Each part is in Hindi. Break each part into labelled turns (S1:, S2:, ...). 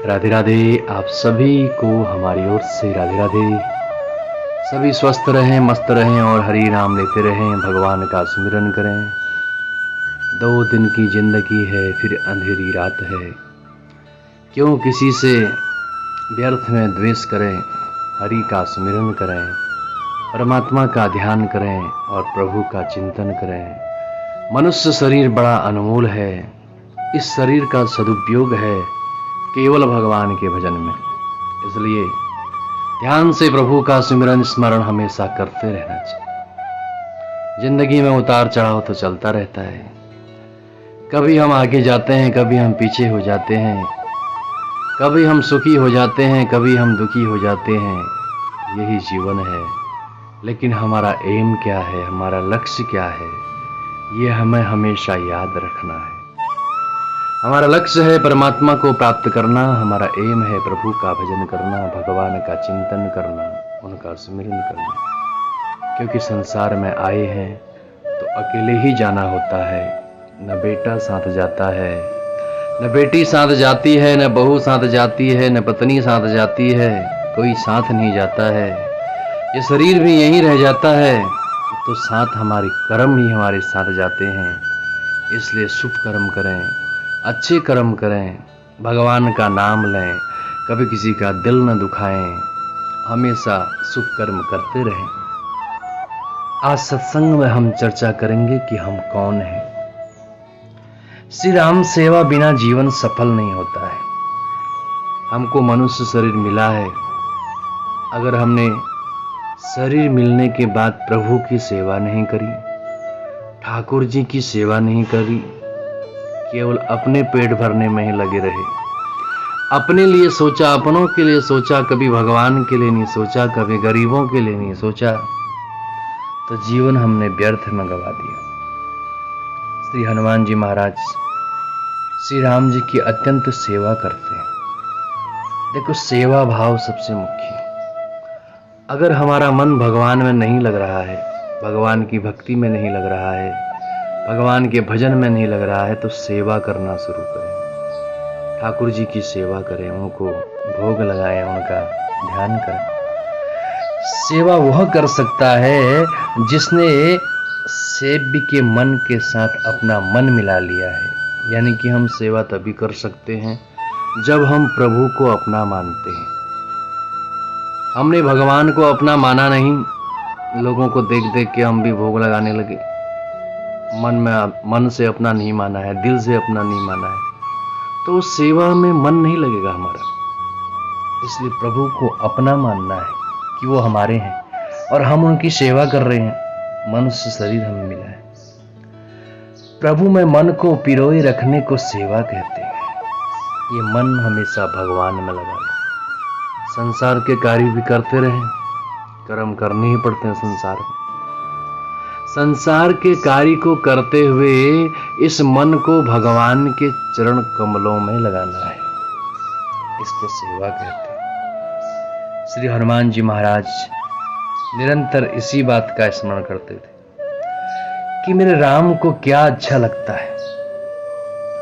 S1: राधे राधे। आप सभी को हमारी ओर से राधे राधे। सभी स्वस्थ रहें, मस्त रहें और हरि नाम लेते रहें, भगवान का सुमिरन करें। 2 दिन की जिंदगी है, फिर अंधेरी रात है। क्यों किसी से व्यर्थ में द्वेष करें, हरि का सुमिरन करें, परमात्मा का ध्यान करें और प्रभु का चिंतन करें। मनुष्य शरीर बड़ा अनमोल है, इस शरीर का सदुपयोग है केवल भगवान के भजन में। इसलिए ध्यान से प्रभु का सिमरन स्मरण हमेशा करते रहना चाहिए। जिंदगी में उतार चढ़ाव तो चलता रहता है, कभी हम आगे जाते हैं, कभी हम पीछे हो जाते हैं, कभी हम सुखी हो जाते हैं, कभी हम दुखी हो जाते हैं। यही जीवन है। लेकिन हमारा एम क्या है, हमारा लक्ष्य क्या है, ये हमें हमेशा याद रखना है। हमारा लक्ष्य है परमात्मा को प्राप्त करना, हमारा एम है प्रभु का भजन करना, भगवान का चिंतन करना, उनका सुमिरन करना। क्योंकि संसार में आए हैं तो अकेले ही जाना होता है। न बेटा साथ जाता है, न बेटी साथ जाती है, न बहू साथ जाती है, न पत्नी साथ जाती है, कोई साथ नहीं जाता है। ये शरीर भी यहीं रह जाता है, तो साथ हमारे कर्म ही हमारे साथ जाते हैं। इसलिए शुभ कर्म करें, अच्छे कर्म करें, भगवान का नाम लें, कभी किसी का दिल न दुखाएं, हमेशा शुभ कर्म करते रहें। आज सत्संग में हम चर्चा करेंगे कि हम कौन हैं। श्री राम सेवा बिना जीवन सफल नहीं होता है। हमको मनुष्य शरीर मिला है, अगर हमने शरीर मिलने के बाद प्रभु की सेवा नहीं करी, ठाकुर जी की सेवा नहीं करी, केवल अपने पेट भरने में ही लगे रहे, अपने लिए सोचा, अपनों के लिए सोचा, कभी भगवान के लिए नहीं सोचा, कभी गरीबों के लिए नहीं सोचा, तो जीवन हमने व्यर्थ में गवा दिया। श्री हनुमान जी महाराज श्री राम जी की अत्यंत सेवा करते हैं। देखो, सेवा भाव सबसे मुख्य है। अगर हमारा मन भगवान में नहीं लग रहा है, भगवान की भक्ति में नहीं लग रहा है, भगवान के भजन में नहीं लग रहा है, तो सेवा करना शुरू करें। ठाकुर जी की सेवा करें, उनको भोग लगाएं, उनका ध्यान करें। सेवा वह कर सकता है जिसने सेव्य के मन के साथ अपना मन मिला लिया है। यानी कि हम सेवा तभी कर सकते हैं जब हम प्रभु को अपना मानते हैं। हमने भगवान को अपना माना नहीं, लोगों को देख देख के हम भी भोग लगाने लगे। मन से अपना नहीं माना है, दिल से अपना नहीं माना है, तो सेवा में मन नहीं लगेगा हमारा। इसलिए प्रभु को अपना मानना है कि वो हमारे हैं और हम उनकी सेवा कर रहे हैं। मनुष्य शरीर हमें मिला है। प्रभु में मन को पिरोए रखने को सेवा कहते हैं। ये मन हमेशा भगवान में लगा लो। संसार के कार्य भी करते रहें, कर्म करने ही पड़ते हैं संसार में। संसार के कार्य को करते हुए इस मन को भगवान के चरण कमलों में लगाना है, इसको सेवा कहते हैं। श्री हनुमान जी महाराज निरंतर इसी बात का स्मरण करते थे कि मेरे राम को क्या अच्छा लगता है।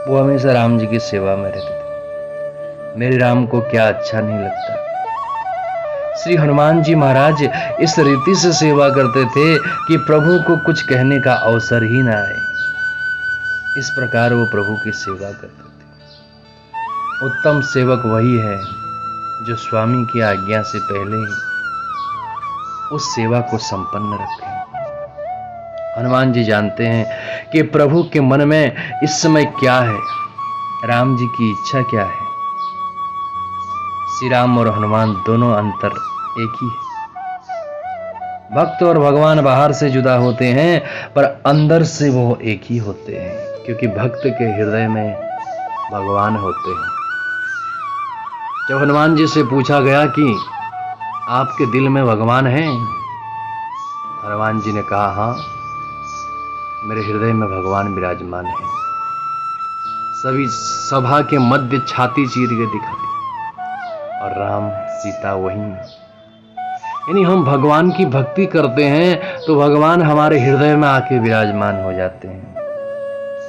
S1: वो हमेशा राम जी की सेवा में रहते थे। मेरे राम को क्या अच्छा नहीं लगता। श्री हनुमान जी महाराज इस रीति से सेवा करते थे कि प्रभु को कुछ कहने का अवसर ही ना आए। इस प्रकार वो प्रभु की सेवा करते थे। उत्तम सेवक वही है जो स्वामी की आज्ञा से पहले ही उस सेवा को संपन्न रखे। हनुमान जी जानते हैं कि प्रभु के मन में इस समय क्या है, राम जी की इच्छा क्या है। श्री राम और हनुमान दोनों अंतर एक ही है। भक्त और भगवान बाहर से जुदा होते हैं, पर अंदर से वो एक ही होते हैं, क्योंकि भक्त के हृदय में भगवान होते हैं। जब हनुमान जी से पूछा गया कि आपके दिल में भगवान हैं, हनुमान जी ने कहा, हाँ, मेरे हृदय में भगवान विराजमान है। सभी सभा के मध्य छाती चीर के दिखा दी, और राम सीता वहीं। यानी हम भगवान की भक्ति करते हैं तो भगवान हमारे हृदय में आके विराजमान हो जाते हैं।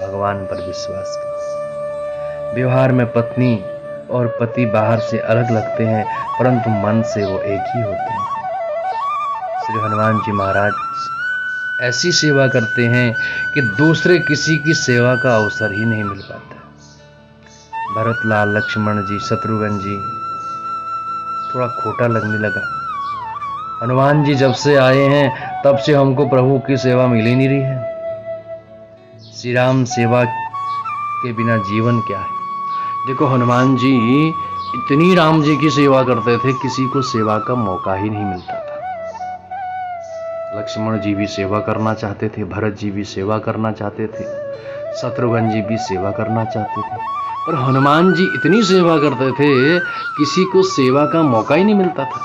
S1: भगवान पर विश्वास करें। व्यवहार में पत्नी और पति बाहर से अलग लगते हैं, परंतु मन से वो एक ही होते हैं। श्री हनुमान जी महाराज ऐसी सेवा करते हैं कि दूसरे किसी की सेवा का अवसर ही नहीं मिल पाता। भरत लाल, लक्ष्मण जी, शत्रुघ्न जी, थोड़ा खोटा लगने लगा। हनुमान जी जब से आए हैं तब से हमको प्रभु की सेवा मिल ही नहीं रही है। श्री राम सेवा के बिना जीवन क्या है। देखो हनुमान जी इतनी राम जी की सेवा करते थे, किसी को सेवा का मौका ही नहीं मिलता था। लक्ष्मण जी भी सेवा करना चाहते थे, भरत जी भी सेवा करना चाहते थे, शत्रुघ्न जी भी सेवा करना चाहते थे, पर हनुमान जी इतनी सेवा करते थे, किसी को सेवा का मौका ही नहीं मिलता था।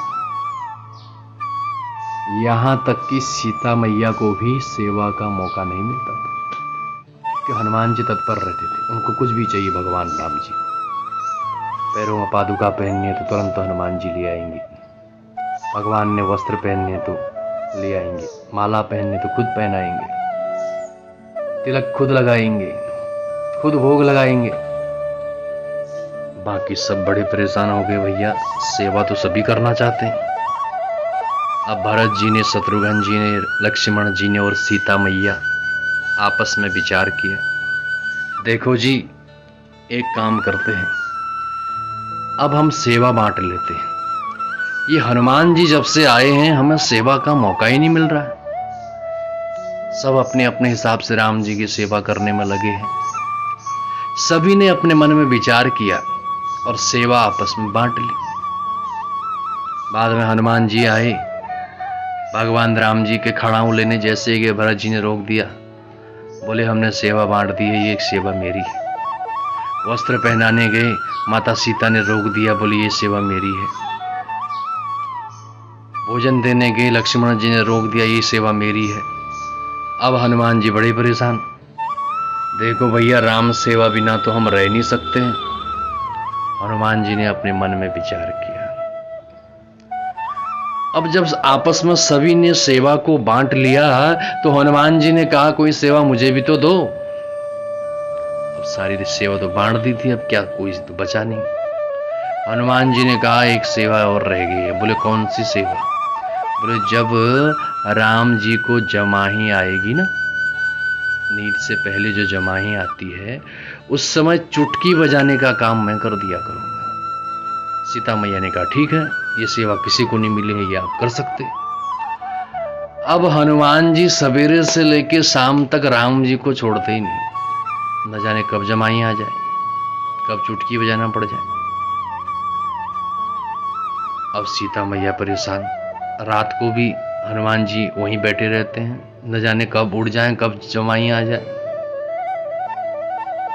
S1: यहां तक कि सीता मैया को भी सेवा का मौका नहीं मिलता था, कि हनुमान जी तत्पर रहते थे। उनको कुछ भी चाहिए भगवान राम जी को। पैरों में पादुका पहननी है तो तुरंत हनुमान जी ले आएंगे। भगवान ने वस्त्र पहनने तो ले आएंगे, माला पहनने तो खुद पहनाएंगे, तिलक खुद लगाएंगे, खुद भोग लगाएंगे। बाकी सब बड़े परेशान हो गए, भैया सेवा तो सभी करना चाहते हैं। अब भरत जी ने, शत्रुघ्न जी ने, लक्ष्मण जी ने और सीता मैया आपस में विचार किया, देखो जी एक काम करते हैं, अब हम सेवा बांट लेते हैं। ये हनुमान जी जब से आए हैं हमें सेवा का मौका ही नहीं मिल रहा है। सब अपने अपने हिसाब से राम जी की सेवा करने में लगे हैं। सभी ने अपने मन में विचार किया और सेवा आपस में बांट ली। बाद में हनुमान जी आए, भगवान राम जी के खड़ाऊ लेने जैसे ही भरत जी ने रोक दिया, बोले हमने सेवा बांट दी है, ये एक सेवा मेरी है। वस्त्र पहनाने गए, माता सीता ने रोक दिया, बोली ये सेवा मेरी है। भोजन देने गए, लक्ष्मण जी ने रोक दिया, ये सेवा मेरी है। अब हनुमान जी बड़े परेशान, देखो भैया राम सेवा बिना तो हम रह नहीं सकते हैं। हनुमान जी ने अपने मन में विचार किया। अब जब आपस में सभी ने सेवा को बांट लिया तो हनुमान जी ने कहा कोई सेवा मुझे भी तो दो। अब सारी सेवा तो बांट दी थी, अब क्या कोई तो बचा नहीं। हनुमान जी ने कहा एक सेवा और रह गई है। बोले कौन सी सेवा? बोले जब राम जी को जमाही आएगी ना, नींद से पहले जो जमाही आती है, उस समय चुटकी बजाने का काम मैं कर दिया करूंगा। सीता मैया ने कहा ठीक है, ये सेवा किसी को नहीं मिली है, ये आप कर सकते। अब हनुमान जी सवेरे से लेके शाम तक राम जी को छोड़ते ही नहीं। न जाने कब जमाई आ जाए, कब चुटकी बजाना पड़ जाए। अब सीता मैया परेशान, रात को भी हनुमान जी वहीं बैठे रहते हैं, न जाने कब उड़ जाएं, कब जमाई आ जाए।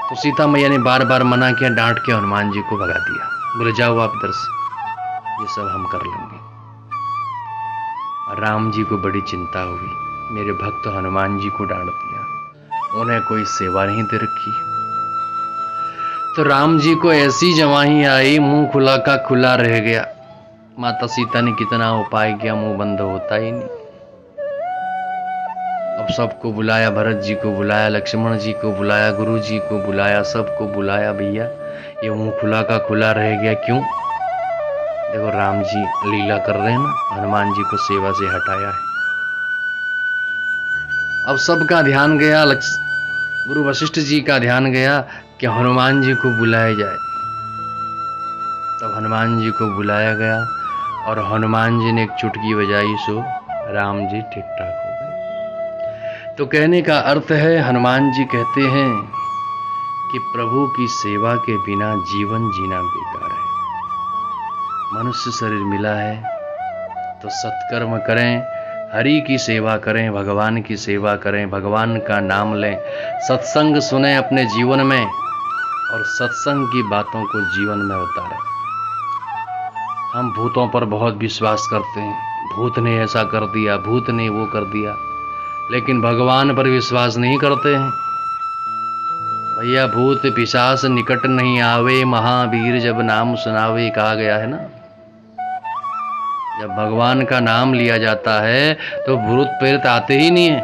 S1: तो सीता मैया ने बार बार मना किया, डांट के हनुमान जी को भगा दिया। बोले जाओ आप इधर से, ये सब हम कर लेंगे। राम जी को बड़ी चिंता हुई, मेरे भक्त हनुमान जी को डांट दिया, उन्हें कोई सेवा नहीं दे रखी। तो राम जी को ऐसी जमाही आई, मुंह खुला का खुला रह गया। माता सीता ने कितना उपाय किया, मुंह बंद होता ही नहीं। अब सबको बुलाया, भरत जी को बुलाया, लक्ष्मण जी को बुलाया, गुरु जी को बुलाया, सबको बुलाया, भैया ये मुंह खुला का खुला रह गया क्यों? देखो राम जी लीला कर रहे हैं ना, हनुमान जी को सेवा से हटाया है। अब सबका ध्यान गया, गुरु वशिष्ठ जी का ध्यान गया कि हनुमान जी को बुलाया जाए। तब हनुमान जी को बुलाया गया और हनुमान जी ने एक चुटकी बजाई, सो राम जी ठीक ठाक हो गए। तो कहने का अर्थ है, हनुमान जी कहते हैं कि प्रभु की सेवा के बिना जीवन जीना बेकार है। मनुष्य शरीर मिला है तो सत्कर्म करें, हरि की सेवा करें, भगवान की सेवा करें, भगवान का नाम लें, सत्संग सुने अपने जीवन में और सत्संग की बातों को जीवन में उतारें। हम भूतों पर बहुत विश्वास करते हैं, भूत ने ऐसा कर दिया, भूत ने वो कर दिया, लेकिन भगवान पर विश्वास नहीं करते हैं। भैया भूत पिशाच निकट नहीं आवे, महावीर जब नाम सुनावे, कहा गया है ना। जब भगवान का नाम लिया जाता है तो भूत प्रेत आते ही नहीं है,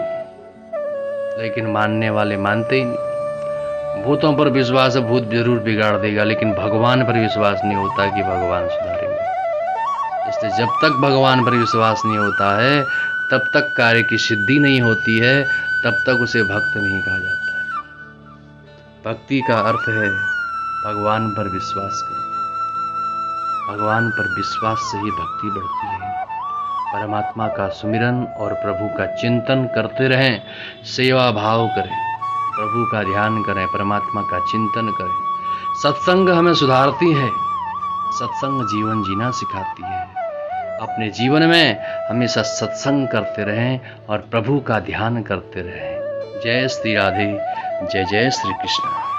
S1: लेकिन मानने वाले मानते ही नहीं। भूतों पर विश्वास है, भूत जरूर बिगाड़ देगा, लेकिन भगवान पर विश्वास नहीं होता कि भगवान सुधारेंगे। इसलिए जब तक भगवान पर विश्वास नहीं होता है, तब तक कार्य की सिद्धि नहीं होती है, तब तक उसे भक्त नहीं कहा जाता है। भक्ति का अर्थ है भगवान पर विश्वास करो। भगवान पर विश्वास से ही भक्ति बढ़ती है। परमात्मा का सुमिरन और प्रभु का चिंतन करते रहें, सेवा भाव करें, प्रभु का ध्यान करें, परमात्मा का चिंतन करें। सत्संग हमें सुधारती है, सत्संग जीवन जीना सिखाती है। अपने जीवन में हमेशा सत्संग करते रहें और प्रभु का ध्यान करते रहें। जय श्री राधे, जय जय श्री कृष्ण।